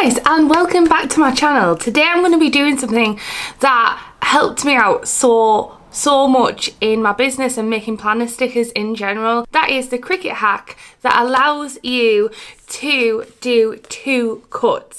guys, and welcome back to my channel. Today I'm going to be doing something that helped me out so much in my business and making planner stickers in general. That is the Cricut hack that allows you to do 2 cuts.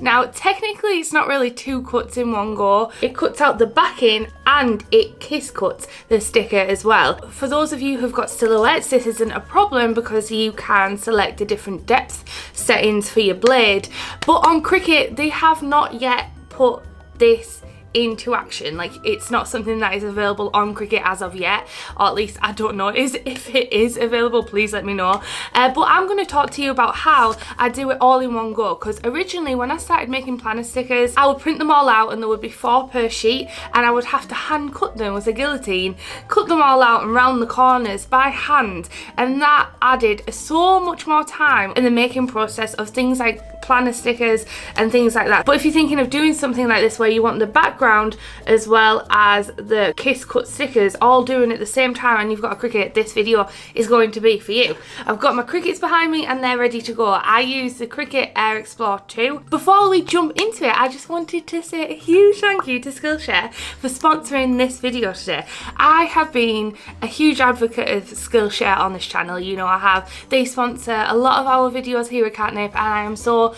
Now, technically it's not really 2 cuts in one go. It cuts out the backing and it kiss cuts the sticker as well. For those of you who've got silhouettes, this isn't a problem because you can select the different depth settings for your blade. But on Cricut, they have not yet put this into action. Like, it's not something that is available on Cricut as of yet, or at least I don't know if it is available. Please let me know. But I'm going to talk to you about how I do it all in one go, because originally when I started making planner stickers, I would print them all out and there would be 4 per sheet, and I would have to hand cut them with a guillotine, cut them all out and round the corners by hand, and that added so much more time in the making process of things like planner stickers and things like that. But if you're thinking of doing something like this where you want the background as well as the kiss cut stickers all doing at the same time and you've got a Cricut, this video is going to be for you. I've got my Cricuts behind me and they're ready to go. I use the Cricut Air Explorer 2. Before we jump into it, I just wanted to say a huge thank you to Skillshare for sponsoring this video today. I have been a huge advocate of Skillshare on this channel. You know I have. They sponsor a lot of our videos here at Katnipp, and I am so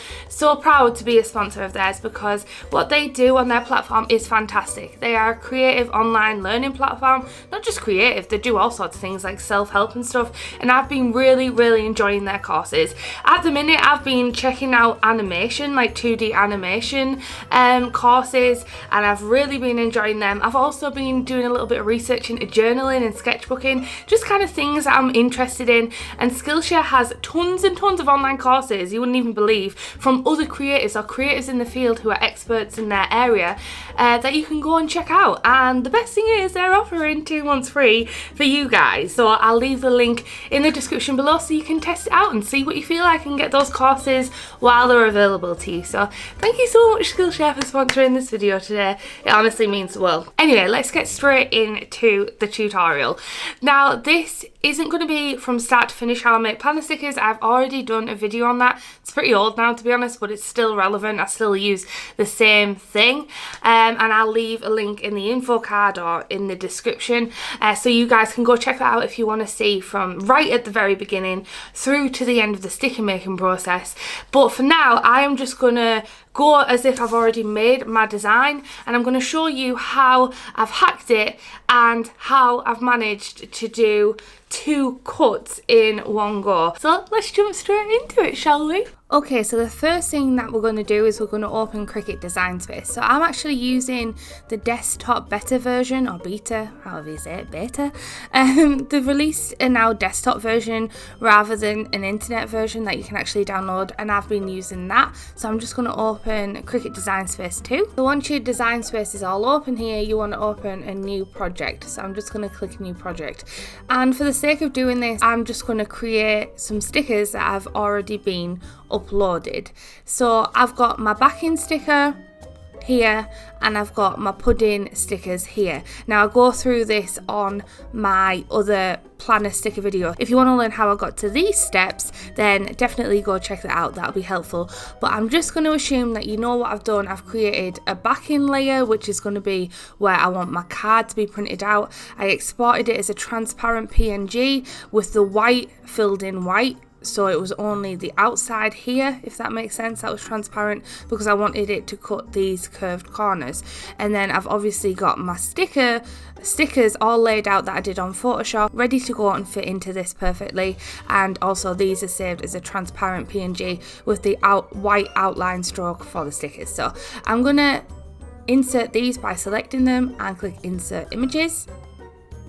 proud to be a sponsor of theirs because what they do on their platform is fantastic. They are a creative online learning platform. Not just creative, they do all sorts of things like self-help and stuff, and I've been really enjoying their courses. At the minute I've been checking out animation, like 2D animation courses, and I've really been enjoying them. I've also been doing a little bit of research into journaling and sketchbooking, just kind of things that I'm interested in, and Skillshare has tons and tons of online courses you wouldn't even believe from other creators or creators in the field who are experts in their area that you can go and check out. And the best thing is they're offering 2 months free for you guys, so I'll leave the link in the description below so you can test it out and see what you feel like and get those courses while they're available to you. So thank you so much Skillshare for sponsoring this video today. It honestly means the world. Anyway, let's get straight into the tutorial. Now, this isn't going to be from start to finish how I make planner stickers. I've already done a video on that. It's pretty old now, to be honest, but it's still relevant. I still use the same thing, and I'll leave a link in the info card or in the description so you guys can go check that out if you want to see from right at the very beginning through to the end of the sticker making process. But for now, I am just going to go as if I've already made my design, and I'm going to show you how I've hacked it and how I've managed to do 2 cuts in one go. So let's jump straight into it, shall we? Okay, so the first thing that we're going to do is we're going to open Cricut Design Space. So I'm actually using the desktop beta version, or beta, however you say it, beta. They've released a now desktop version rather than an internet version that you can actually download, and I've been using that. So I'm just going to open Cricut Design Space 2. So once your design space is all open here, you want to open a new project. So I'm just going to click new project. And for the sake of doing this, I'm just going to create some stickers that have already been uploaded. So I've got my backing sticker here and I've got my pudding stickers here. Now, I'll go through this on my other planner sticker video. If you want to learn how I got to these steps, then definitely go check that out. That'll be helpful. But I'm just going to assume that you know what I've done. I've created a backing layer, which is going to be where I want my card to be printed out. I exported it as a transparent PNG with the white filled in white. So it was only the outside here, if that makes sense, that was transparent, because I wanted it to cut these curved corners. And then I've obviously got my stickers all laid out that I did on Photoshop, ready to go and fit into this perfectly. And also these are saved as a transparent PNG with the white outline stroke for the stickers. So I'm gonna insert these by selecting them and click insert images.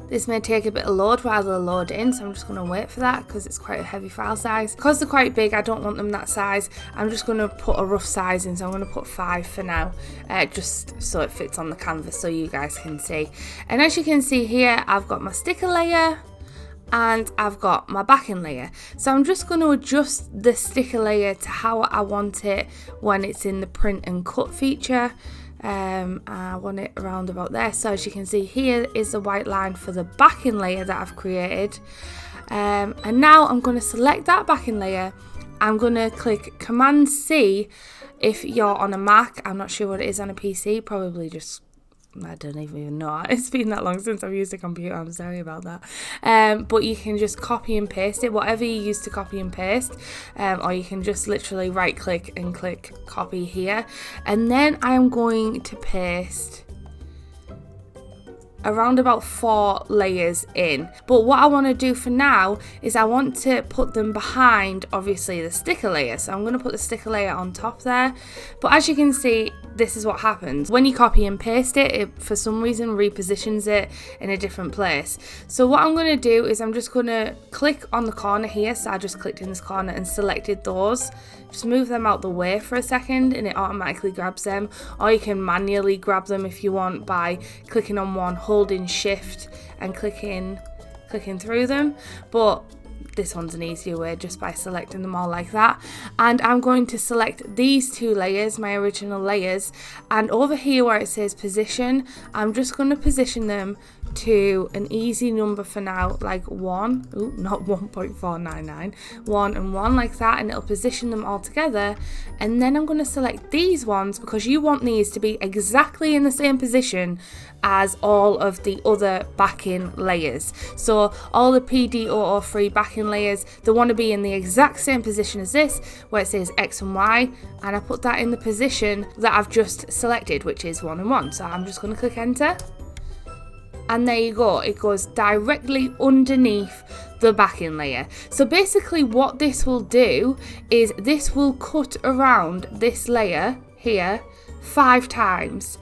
This may take a bit of load while they're loading, so I'm just going to wait for that because it's quite a heavy file size. Because they're quite big, I don't want them that size. I'm just going to put a rough size in, so I'm going to put 5 for now, just so it fits on the canvas so you guys can see. And as you can see here, I've got my sticker layer and I've got my backing layer. So I'm just going to adjust the sticker layer to how I want it when it's in the print and cut feature. I want it around about there. So as you can see, here is the white line for the backing layer that I've created. And now I'm going to select that backing layer. I'm going to click Command C if you're on a Mac. I'm not sure what it is on a PC, probably just, I don't even know. It's been that long since I've used a computer. I'm sorry about that. But you can just copy and paste it, whatever you use to copy and paste. Or you can just literally right click and click copy here. And then I am going to paste around about 4 layers in. But what I want to do for now is I want to put them behind, obviously, the sticker layer. So I'm going to put the sticker layer on top there. But as you can see, this is what happens. When you copy and paste it, it for some reason repositions it in a different place. So what I'm going to do is I'm just going to click on the corner here. So I just clicked in this corner and selected those. Just move them out the way for a second and it automatically grabs them. Or you can manually grab them if you want by clicking on one, holding shift and clicking through them. But this one's an easier way, just by selecting them all like that. And I'm going to select these 2 layers, my original layers, and over here where it says position, I'm just going to position them to an easy number for now, like 1, not 1.499, 1 and 1 like that, and it'll position them all together. And then I'm going to select these ones because you want these to be exactly in the same position as all of the other backing layers. So all the PD003 backing layers, they want to be in the exact same position as this, where it says X and Y, and I put that in the position that I've just selected, which is 1 and 1. So I'm just going to click enter. And there you go, it goes directly underneath the backing layer. So basically what this will do is this will cut around this layer here 5 times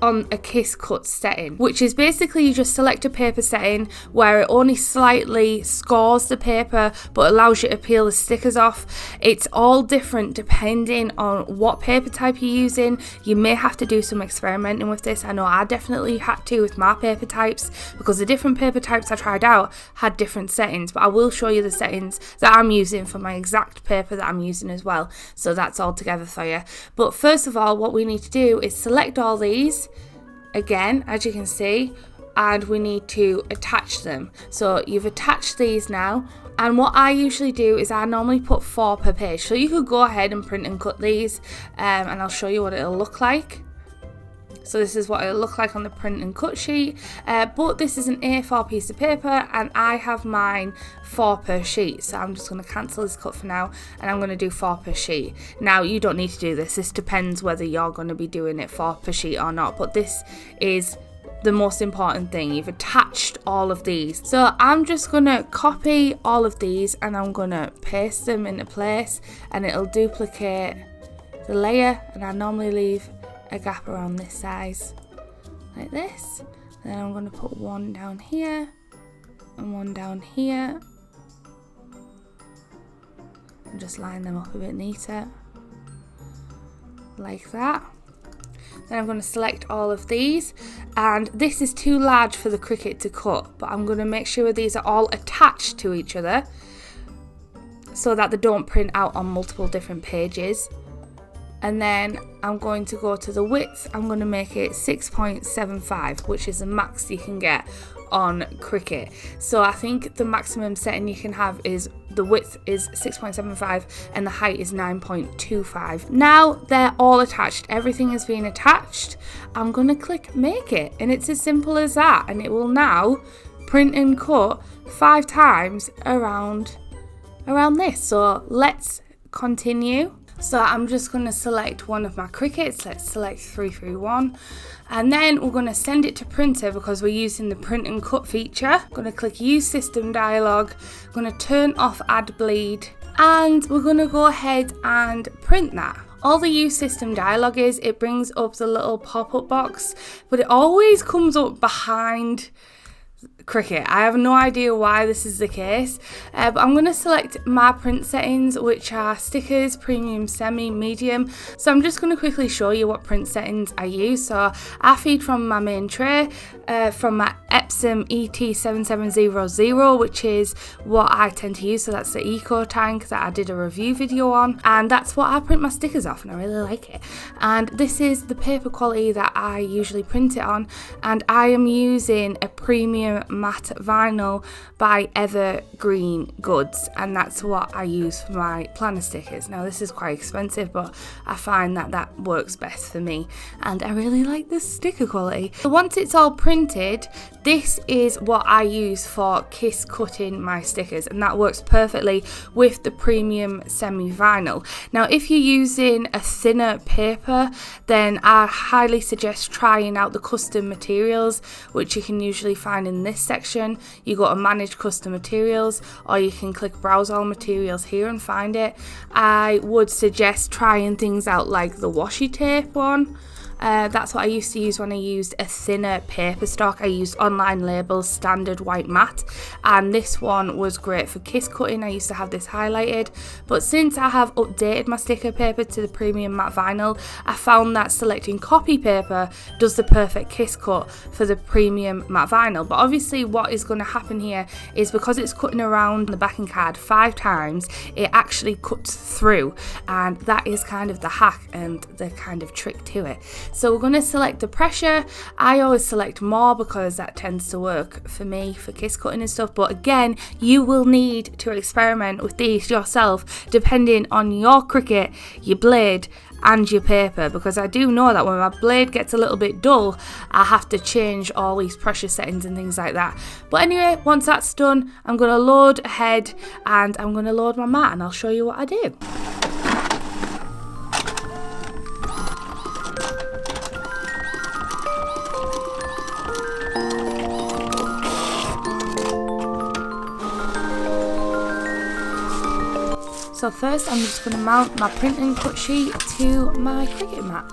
on a kiss cut setting, which is basically you just select a paper setting where it only slightly scores the paper but allows you to peel the stickers off. It's all different depending on what paper type you're using. You may have to do some experimenting with this. I know I definitely had to with my paper types because the different paper types I tried out had different settings, but I will show you the settings that I'm using for my exact paper that I'm using as well, so that's all together for you. But first of all, what we need to do is select all these again, as you can see, and we need to attach them. So you've attached these now, and what I usually do is I normally put 4 per page. So you could go ahead and print and cut these, and I'll show you what it'll look like. So this is what it'll look like on the print and cut sheet, but this is an A4 piece of paper and I have mine 4 per sheet. So I'm just going to cancel this cut for now and I'm going to do 4 per sheet. Now you don't need to do this. This depends whether you're going to be doing it 4 per sheet or not, but this is the most important thing. You've attached all of these. So I'm just going to copy all of these and I'm going to paste them into place and it'll duplicate the layer, and I normally leave a gap around this size like this. Then I'm going to put one down here and one down here and just line them up a bit neater like that. Then I'm going to select all of these, and this is too large for the Cricut to cut, but I'm going to make sure these are all attached to each other so that they don't print out on multiple different pages. And then I'm going to go to the width. I'm going to make it 6.75, which is the max you can get on Cricut. So I think the maximum setting you can have is the width is 6.75 and the height is 9.25. Now they're all attached. Everything is being attached. I'm going to click make it, and it's as simple as that, and it will now print and cut 5 times around this. So let's continue. So I'm just going to select one of my Cricuts. Let's select 331, and then we're going to send it to printer because we're using the print and cut feature. I'm going to click use system dialog. I'm going to turn off add bleed, and we're going to go ahead and print that. All the use system dialog is, it brings up the little pop-up box, but it always comes up behind Cricut. I have no idea why this is the case, but I'm going to select my print settings, which are stickers, premium, semi, medium. So I'm just going to quickly show you what print settings I use. So I feed from my main tray, from my Epson ET7700, which is what I tend to use. So that's the eco tank that I did a review video on, and that's what I print my stickers off, and I really like it. And this is the paper quality that I usually print it on, and I am using a premium premium matte vinyl by Evergreen Goods, and that's what I use for my planner stickers. Now this is quite expensive, but I find that that works best for me, and I really like the sticker quality. So once it's all printed, this is what I use for kiss cutting my stickers, and that works perfectly with the premium semi-vinyl. Now if you're using a thinner paper, then I highly suggest trying out the custom materials, which you can usually find in this section. You go to manage custom materials, or you can click browse all materials here and find it. I would suggest trying things out like the washi tape one. That's what I used to use when I used a thinner paper stock. I used Online Labels standard white matte, and this one was great for kiss cutting. I used to have this highlighted, but since I have updated my sticker paper to the premium matte vinyl, I found that selecting copy paper does the perfect kiss cut for the premium matte vinyl. But obviously what is going to happen here is, because it's cutting around the backing card 5 times, it actually cuts through, and that is kind of the hack and the kind of trick to it. So we're going to select the pressure. I always select more because that tends to work for me for kiss cutting and stuff, but again, you will need to experiment with these yourself depending on your Cricut, your blade and your paper, because I do know that when my blade gets a little bit dull, I have to change all these pressure settings and things like that. But anyway, once that's done, I'm going to load ahead and I'm going to load my mat, and I'll show you what I do. So first I'm just going to mount my print and cut sheet to my Cricut mat.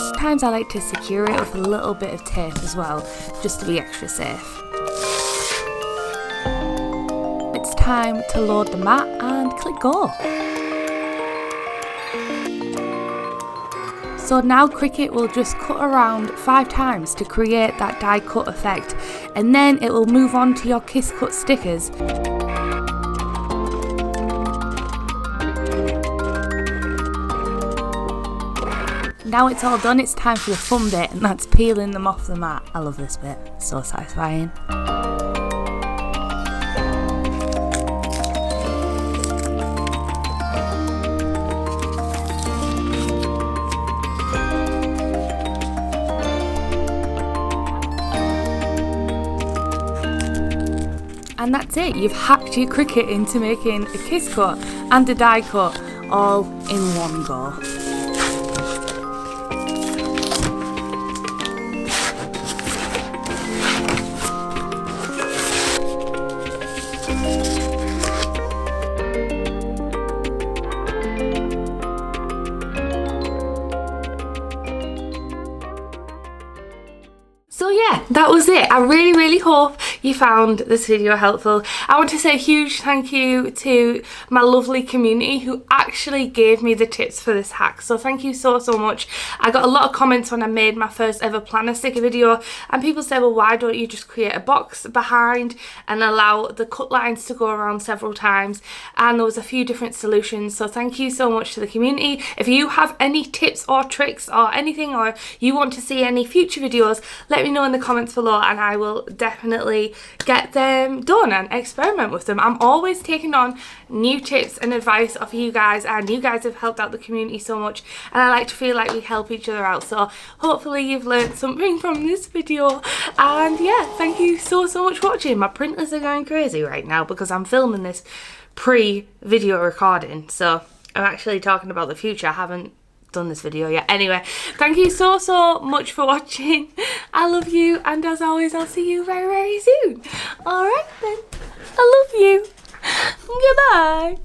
Sometimes I like to secure it with a little bit of tape as well, just to be extra safe. It's time to load the mat and click go. So now Cricut will just cut around 5 times to create that die cut effect, and then it will move on to your kiss cut stickers. Now it's all done, it's time for the fun bit, and that's peeling them off the mat. I love this bit, so satisfying. And that's it, you've hacked your Cricut into making a kiss cut and a die cut all in one go. So yeah, that was it. I really hope you found this video helpful. I want to say a huge thank you to my lovely community who actually gave me the tips for this hack. So thank you so much. I got a lot of comments when I made my first ever planner sticker video, and people said, well, why don't you just create a box behind and allow the cut lines to go around several times? And there was a few different solutions. So thank you so much to the community. If you have any tips or tricks or anything, or you want to see any future videos, let me know in the comments below, and I will definitely get them done and experiment with them. I'm always taking on new tips and advice off you guys, and you guys have helped out the community so much, and I like to feel like we help each other out. So hopefully you've learned something from this video, and yeah, thank you so much for watching. My printers are going crazy right now because I'm filming this pre-video recording, so I'm actually talking about the future. I haven't done this video yet. Anyway, thank you so much for watching. I love you, and as always, I'll see you very soon. All right then, I love you. Goodbye.